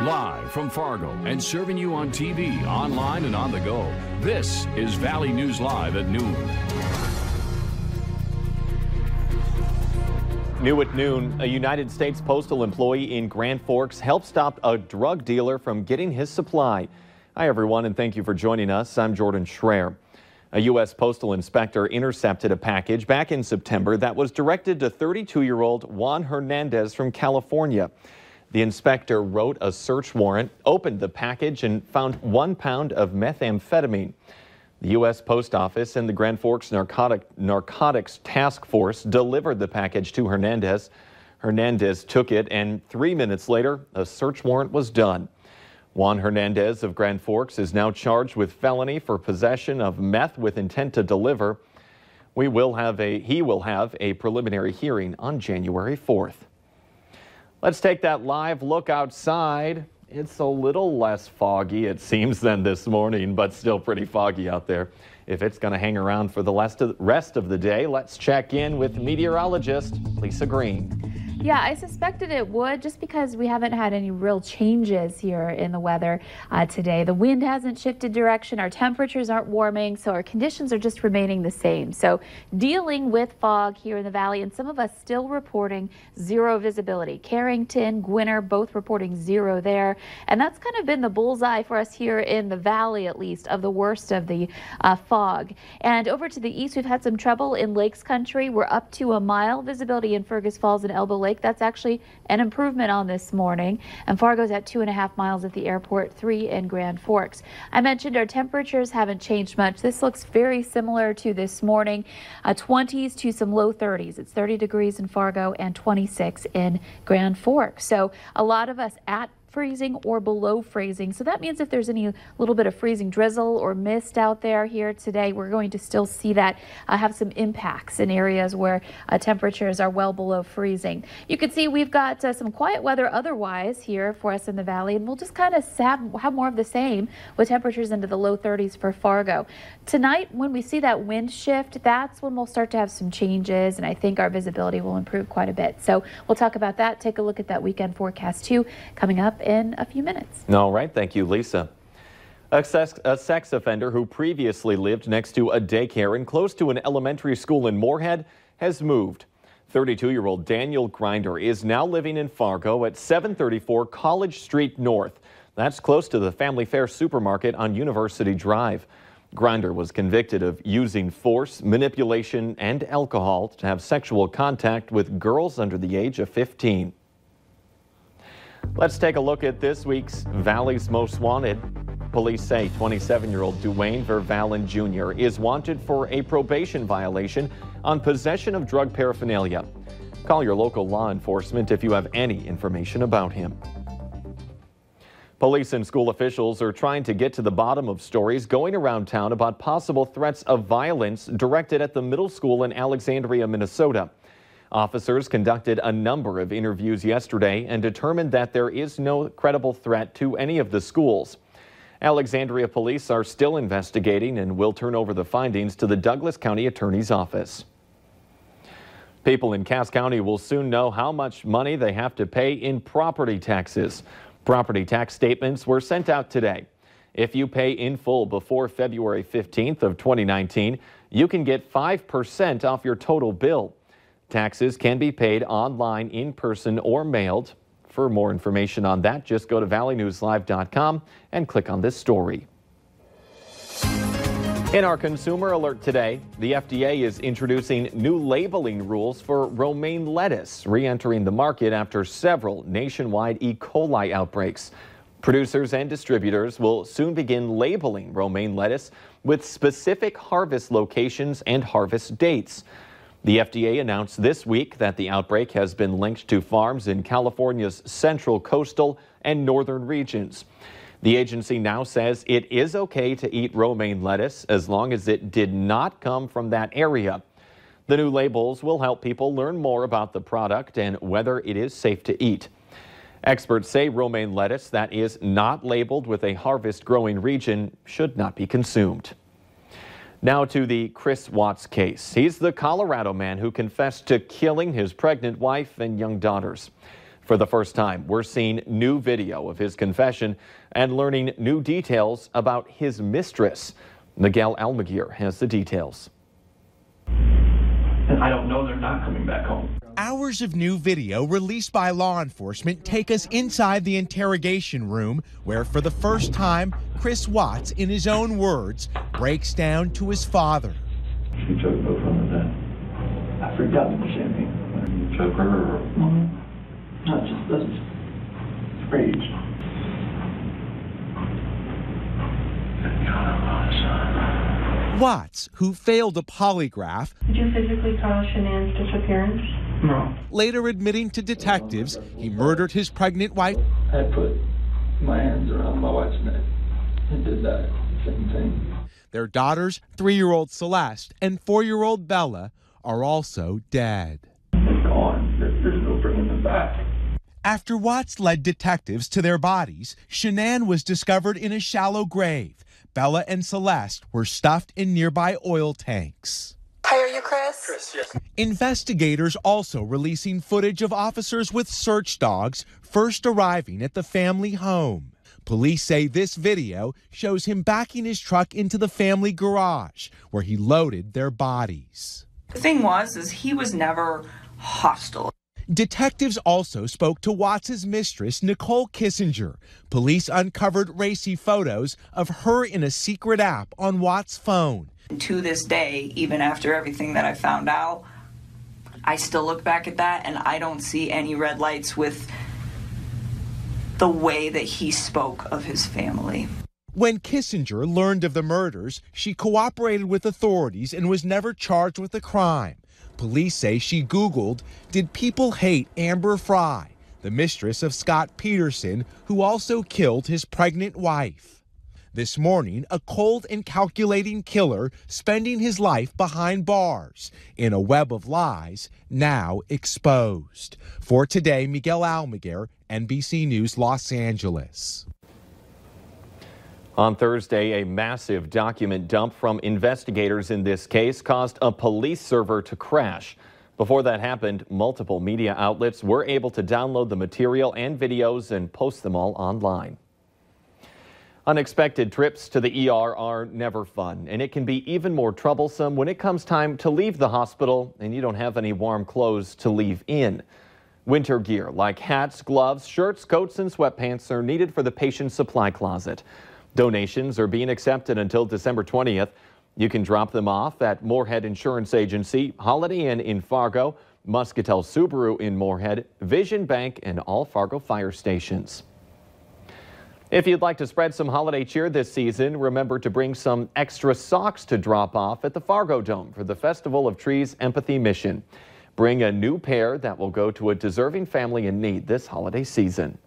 Live from Fargo and serving you on TV, online, and on the go. This is Valley News Live at noon. New at noon, a United States Postal employee in Grand Forks helped stop a drug dealer from getting his supply. Hi, everyone, and thank you for joining us. I'm Jordan Schreier. A U.S. Postal inspector intercepted a package back in September that was directed to 32-year-old Juan Hernandez from California. The inspector wrote a search warrant, opened the package, and found 1 pound of methamphetamine. The U.S. Post Office and the Grand Forks Narcotics Task Force delivered the package to Hernandez. Hernandez took it, and 3 minutes later, a search warrant was done. Juan Hernandez of Grand Forks is now charged with felony for possession of meth with intent to deliver. He will have a preliminary hearing on January 4th. Let's take that live look outside. It's a little less foggy, it seems, than this morning, but still pretty foggy out there. If it's going to hang around for the rest of the day, let's check in with meteorologist Lisa Green. Yeah, I suspected it would, just because we haven't had any real changes here in the weather today. The wind hasn't shifted direction, our temperatures aren't warming, so our conditions are just remaining the same. So dealing with fog here in the valley, and some of us still reporting zero visibility. Carrington, Gwinner, both reporting zero there. And that's kind of been the bullseye for us here in the valley, at least, of the worst of the fog. And over to the east, we've had some trouble in Lakes Country. We're up to a mile visibility in Fergus Falls and Elbow Lake. That's actually an improvement on this morning. And Fargo's at 2.5 miles at the airport, 3 in Grand Forks. I mentioned our temperatures haven't changed much. This looks very similar to this morning, 20s to some low 30s. It's 30 degrees in Fargo and 26 in Grand Forks. So a lot of us at freezing or below freezing. So that means if there's any little bit of freezing drizzle or mist out there here today, we're going to still see that have some impacts in areas where temperatures are well below freezing. You can see we've got some quiet weather otherwise here for us in the valley, and we'll just kind of have more of the same with temperatures into the low 30s for Fargo. Tonight, when we see that wind shift, that's when we'll start to have some changes, and I think our visibility will improve quite a bit. So we'll talk about that. Take a look at that weekend forecast too, coming up in a few minutes. All right. Thank you, Lisa. A sex offender who previously lived next to a daycare and close to an elementary school in Moorhead has moved. 32-year-old Daniel Grinder is now living in Fargo at 734 College Street North. That's close to the Family Fare supermarket on University Drive. Grinder was convicted of using force, manipulation, and alcohol to have sexual contact with girls under the age of 15. Let's take a look at this week's Valley's Most Wanted. Police say 27-year-old Duane Vervallen Jr. is wanted for a probation violation on possession of drug paraphernalia. Call your local law enforcement if you have any information about him. Police and school officials are trying to get to the bottom of stories going around town about possible threats of violence directed at the middle school in Alexandria, Minnesota. Officers conducted a number of interviews yesterday and determined that there is no credible threat to any of the schools. Alexandria police are still investigating and will turn over the findings to the Douglas County Attorney's Office. People in Cass County will soon know how much money they have to pay in property taxes. Property tax statements were sent out today. If you pay in full before February 15th of 2019, you can get 5% off your total bill. Taxes can be paid online, in person, or mailed. For more information on that, just go to valleynewslive.com and click on this story. In our consumer alert today, the FDA is introducing new labeling rules for romaine lettuce, re-entering the market after several nationwide E. coli outbreaks. Producers and distributors will soon begin labeling romaine lettuce with specific harvest locations and harvest dates. The FDA announced this week that the outbreak has been linked to farms in California's central, coastal, and northern regions. The agency now says it is okay to eat romaine lettuce as long as it did not come from that area. The new labels will help people learn more about the product and whether it is safe to eat. Experts say romaine lettuce that is not labeled with a harvest growing region should not be consumed. Now to the Chris Watts case. He's the Colorado man who confessed to killing his pregnant wife and young daughters. For the first time, we're seeing new video of his confession and learning new details about his mistress. Miguel Almaguer has the details. And I don't know they're not coming back home. Hours of new video released by law enforcement take us inside the interrogation room where, for the first time, Chris Watts, in his own words, breaks down to his father. She choked both of them to death. I freaked out in the champagne. You choke her or? No, that's just rage. Watts, who failed a polygraph, Did you physically cause Shanann's disappearance? No. later admitting to detectives he murdered his pregnant wife. I put my hands around my wife's neck and did that same thing. Their daughters, 3-year-old Celeste and 4-year-old Bella, are also dead. It's gone. There's no bringing them back. After Watts led detectives to their bodies, Shanann was discovered in a shallow grave. Bella and Celeste were stuffed in nearby oil tanks. Hi, are you Chris? Chris, yes. Investigators also releasing footage of officers with search dogs first arriving at the family home. Police say this video shows him backing his truck into the family garage where he loaded their bodies. The thing is he was never hostile. Detectives also spoke to Watts' mistress, Nicole Kissinger. Police uncovered racy photos of her in a secret app on Watts' phone. To this day, even after everything that I found out, I still look back at that and I don't see any red lights with the way that he spoke of his family. When Kissinger learned of the murders, she cooperated with authorities and was never charged with the crime. Police say she Googled, "Did people hate Amber Fry?" the mistress of Scott Peterson, who also killed his pregnant wife. This morning, a cold and calculating killer spending his life behind bars in a web of lies now exposed. For today, Miguel Almaguer, NBC News, Los Angeles. On Thursday, a massive document dump from investigators in this case caused a police server to crash. Before that happened, multiple media outlets were able to download the material and videos and post them all online. Unexpected trips to the ER are never fun, and it can be even more troublesome when it comes time to leave the hospital and you don't have any warm clothes to leave in. Winter gear like hats, gloves, shirts, coats, and sweatpants are needed for the patient supply closet. Donations are being accepted until December 20th. You can drop them off at Moorhead Insurance Agency, Holiday Inn in Fargo, Muscatel Subaru in Moorhead, Vision Bank, and all Fargo fire stations. If you'd like to spread some holiday cheer this season, remember to bring some extra socks to drop off at the Fargo Dome for the Festival of Trees Empathy Mission. Bring a new pair that will go to a deserving family in need this holiday season.